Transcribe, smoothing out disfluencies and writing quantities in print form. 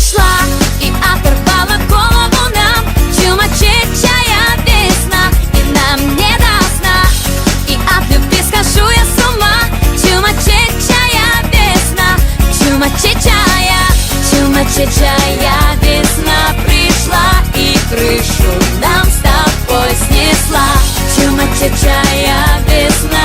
пришла и оторвала голову нам. Чумачечая весна, и нам не до сна, и от любви схожу я с ума. Чумачечая весна, чумачечая, чумачечая весна пришла и крышу нам с тобой снесла. Чумачечая весна.